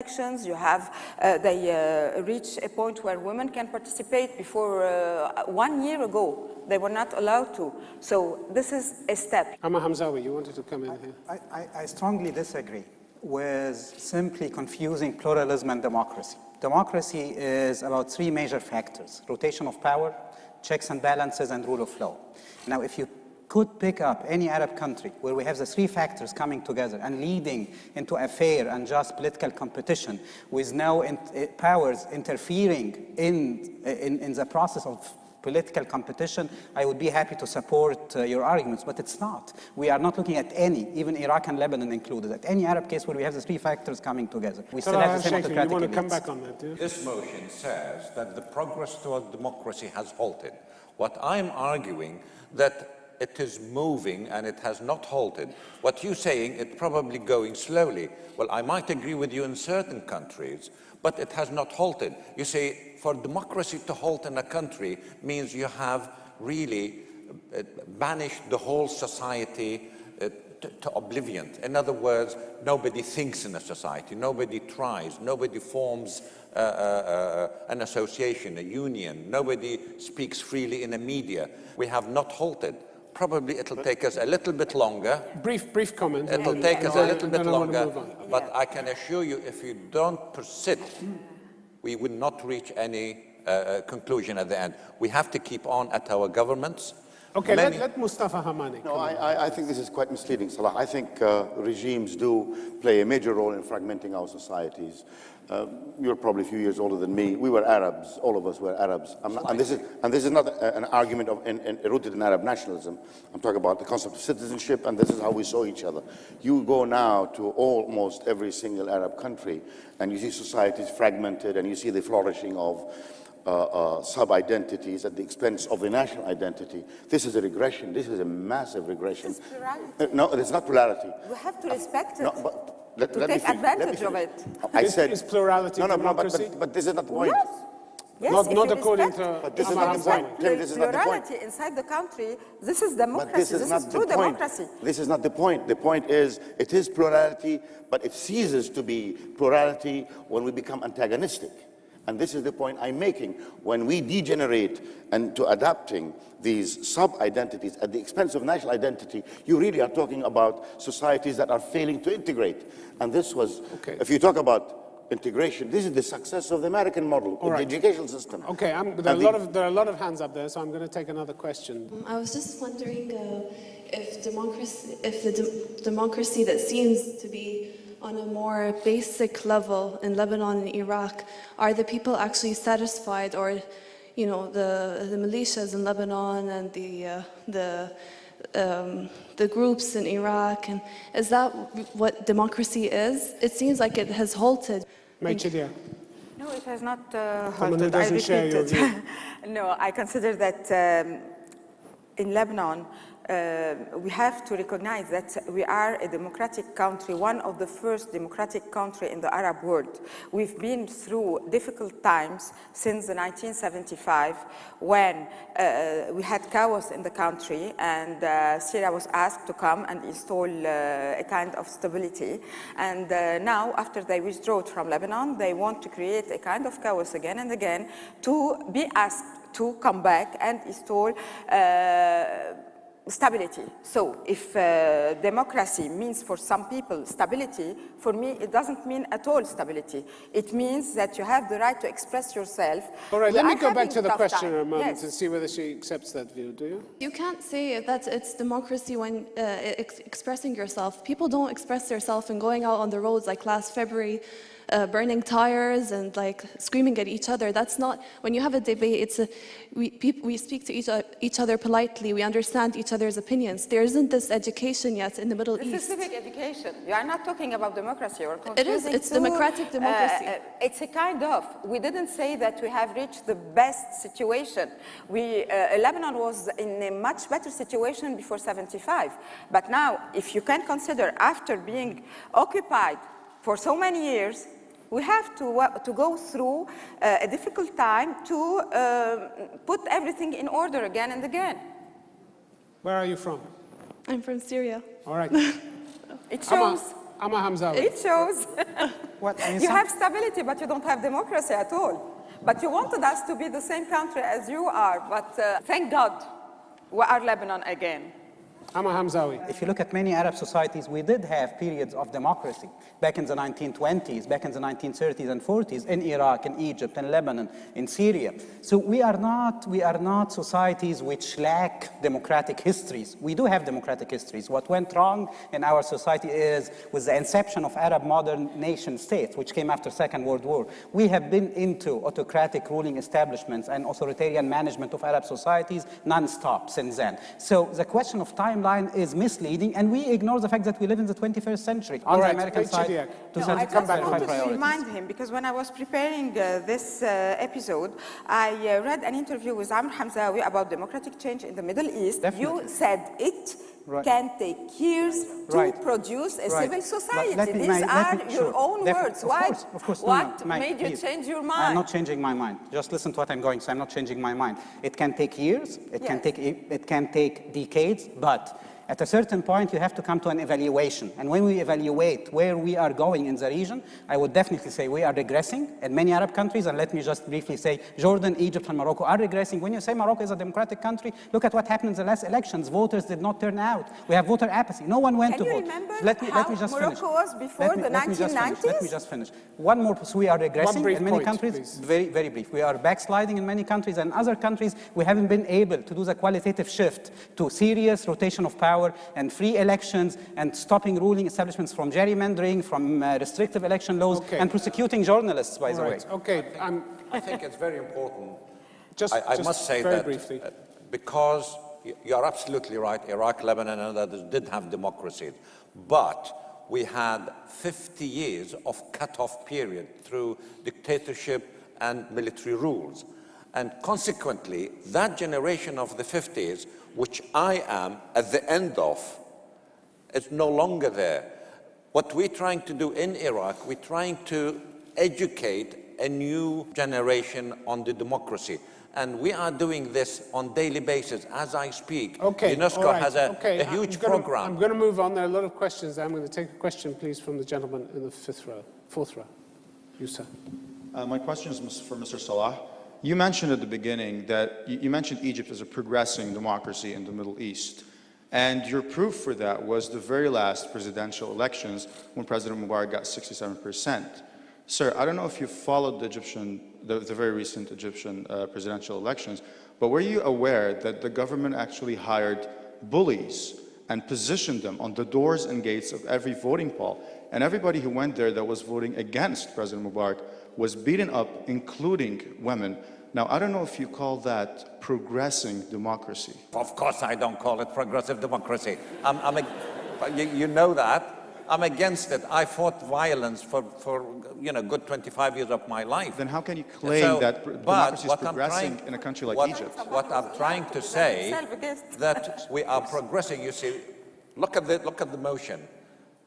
elections. You have, they reach a point where women can participate. Before 1 year ago, they were not allowed to. So this is a step. Hamzawy, you wanted to come in here. I strongly disagree with simply confusing pluralism and democracy. Democracy is about three major factors: rotation of power, checks and balances, and rule of law. Now, if you could pick up any Arab country where we have the three factors coming together and leading into a fair and just political competition with no powers interfering in the process of political competition, I would be happy to support your arguments, but it's not. We are not looking at any, even Iraq and Lebanon included, at any Arab case where we have the three factors coming together. We still have the same autocratic you want to elites. come back on that, do you? This motion says that the progress toward democracy has halted. What I'm arguing that it is moving and it has not halted. What you're saying, it's probably going slowly. Well, I might agree with you in certain countries, but it has not halted. You say, for democracy to halt in a country means you have really banished the whole society to oblivion. In other words, nobody thinks in a society, nobody tries, nobody forms an association, a union, nobody speaks freely in the media. We have not halted. Probably it'll take us a little bit longer. Brief comment. It'll take us a little bit longer, but I can assure you, if you don't persist, we will not reach any conclusion at the end. We have to keep on at our governments. Okay, let Mustafa Hamarneh. No, I think this is quite misleading, Salah. I think regimes do play a major role in fragmenting our societies. You're probably a few years older than me. We were Arabs. All of us were Arabs. And this is not an argument rooted in Arab nationalism. I'm talking about the concept of citizenship, and this is how we saw each other. You go now to almost every single Arab country, and you see societies fragmented, and you see the flourishing of sub-identities at the expense of the national identity. This is a regression. This is a massive regression. This is plurality. No, it's not plurality. We have to respect it. No, but to take advantage of it. I said, is plurality democracy? but this is not the point. Yes. Yes, not according to But this is not the point. This is not the point. Plurality inside the country, this is democracy. But this is true point. democracy. This is not the point. The point is, it is plurality, but it ceases to be plurality when we become antagonistic. And this is the point I'm making. When we degenerate into adapting these sub-identities at the expense of national identity, you really are talking about societies that are failing to integrate. And this was, if you talk about integration, this is the success of the American model, of the educational system. Okay, there are a lot of hands up there, so I'm going to take another question. I was just wondering if the democracy that seems to be on a more basic level in Lebanon and Iraq, are the people actually satisfied, or, you know, the militias in Lebanon and the groups in Iraq, and is that what democracy is? It seems like it has halted. Chidiac. No, it has not Someone who doesn't share your view. No, I consider that in Lebanon, we have to recognize that we are a democratic country, one of the first democratic countries in the Arab world. We've been through difficult times since 1975, when we had chaos in the country, and Syria was asked to come and install a kind of stability. And now, after they withdrew from Lebanon, they want to create a kind of chaos again and again to be asked to come back and install stability. So if democracy means for some people stability, for me it doesn't mean at all stability. It means that you have the right to express yourself. All right, let me go back to the question a moment and see whether she accepts that view. Do you? You can't say that it's democracy when expressing yourself. People don't express themselves and going out on the roads like last February, burning tires and like screaming at each other. That's not, when you have a debate, we speak to each other politely, we understand each other's opinions. There isn't this education yet in the Middle East. This is civic education. You are not talking about democracy. Or it is, it's democratic democracy. It's a kind of, we didn't say that we have reached the best situation. Lebanon was in a much better situation before 75. But now, if you can consider, after being occupied for so many years, we have to go through a difficult time to put everything in order again and again. Where are you from? I'm from Syria. All right. It shows. Hamzawy. It shows. What, I mean, You have stability, but you don't have democracy at all. But you wanted us to be the same country as you are, but thank God we are Lebanon again. Hamzawy. If you look at many Arab societies, we did have periods of democracy back in the 1920s, back in the 1930s and 40s, in Iraq, in Egypt, in Lebanon, in Syria. So we are not societies which lack democratic histories. We do have democratic histories. What went wrong in our society is with the inception of Arab modern nation states, which came after Second World War. We have been into autocratic ruling establishments and authoritarian management of Arab societies non-stop since then. So the question of timeline is misleading, and we ignore the fact that we live in the 21st century on the American side. No, I just wanted to remind him, because when I was preparing this episode, I read an interview with Hamzawy about democratic change in the Middle East. Definitely. You said it can take years to produce a civil society. These are your own words. Why? Of course. What Mike, made you please. change your mind? I'm not changing my mind. Just listen to what I'm going to say. I'm not changing my mind. It can take years. It can take decades. But at a certain point, you have to come to an evaluation. And when we evaluate where we are going in the region, I would definitely say we are regressing in many Arab countries. And let me just briefly say Jordan, Egypt, and Morocco are regressing. When you say Morocco is a democratic country, look at what happened in the last elections. Voters did not turn out. We have voter apathy. No one went to vote. Can you remember let me just Morocco finish. was before the 1990s? Let me just finish. One more, so we are regressing in many countries. Please. Very, very brief. We are backsliding in many countries, and other countries we haven't been able to do the qualitative shift to serious rotation of power and free elections and stopping ruling establishments from gerrymandering, from restrictive election laws, and prosecuting journalists, by the way. Okay. I think it's very important. I must say very that briefly. Because you're absolutely right, Iraq, Lebanon, and others did have democracy, but we had 50 years of cut-off period through dictatorship and military rules. And consequently, that generation of the 50s, which I am at the end of, is no longer there. What we're trying to do in Iraq, we're trying to educate a new generation on the democracy. And we are doing this on a daily basis as I speak. Okay, UNESCO has a huge program. I'm going to move on. There are a lot of questions. I'm going to take a question, please, from the gentleman in the fourth row. You, sir. My question is for Mr. Salah. You mentioned at the beginning that you mentioned Egypt as a progressing democracy in the Middle East. And your proof for that was the very last presidential elections when President Mubarak got 67%. Sir, I don't know if you followed the very recent Egyptian presidential elections, but were you aware that the government actually hired bullies and positioned them on the doors and gates of every voting poll? And everybody who went there that was voting against President Mubarak was beaten up, including women. Now, I don't know if you call that progressing democracy. Of course I don't call it progressive democracy. You know that. I'm against it. I fought violence for good 25 years of my life. Then how can you claim that democracy is progressing in a country like Egypt? What I'm trying to say that we are progressing. You see, look at the motion.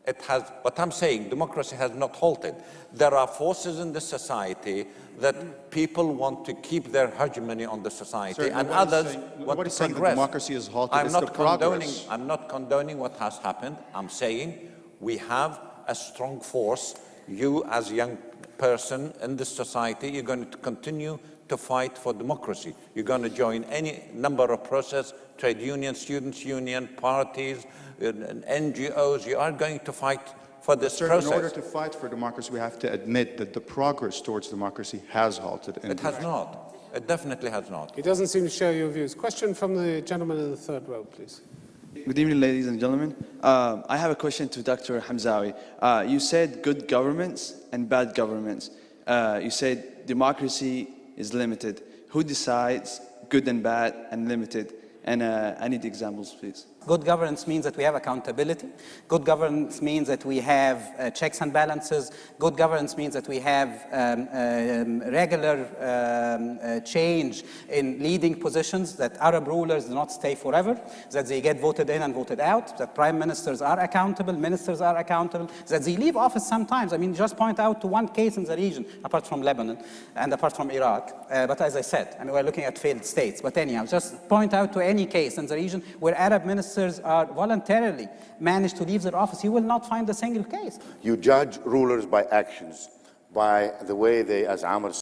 It has. What I'm saying, democracy has not halted. There are forces in the society that people want to keep their hegemony on the society, Sir, and others want to saying progress. That democracy is halted. I'm not condoning what has happened. I'm saying we have a strong force. You, as a young person in this society, you're going to continue to fight for democracy. You're going to join any number of processes, trade unions, students' union, parties, and NGOs. You are going to fight for this process. In order to fight for democracy, we have to admit that the progress towards democracy has halted. It has not. It definitely has not. He doesn't seem to share your views. Question from the gentleman in the third row, please. Good evening, ladies and gentlemen. I have a question to Dr. Hamzawy. You said good governments and bad governments. You said democracy is limited. Who decides good and bad and limited? And I need examples, please. Good governance means that we have accountability. Good governance means that we have checks and balances. Good governance means that we have regular change in leading positions, that Arab rulers do not stay forever, that they get voted in and voted out, that prime ministers are accountable, ministers are accountable, that they leave office sometimes. I mean, just point out to one case in the region, apart from Lebanon and apart from Iraq. But as I said, I mean, we're looking at failed states. But anyhow, just point out to any case in the region where Arab ministers predecessors are voluntarily managed to leave their office, you will not find a single case. You judge rulers by actions, by the way they, as Amr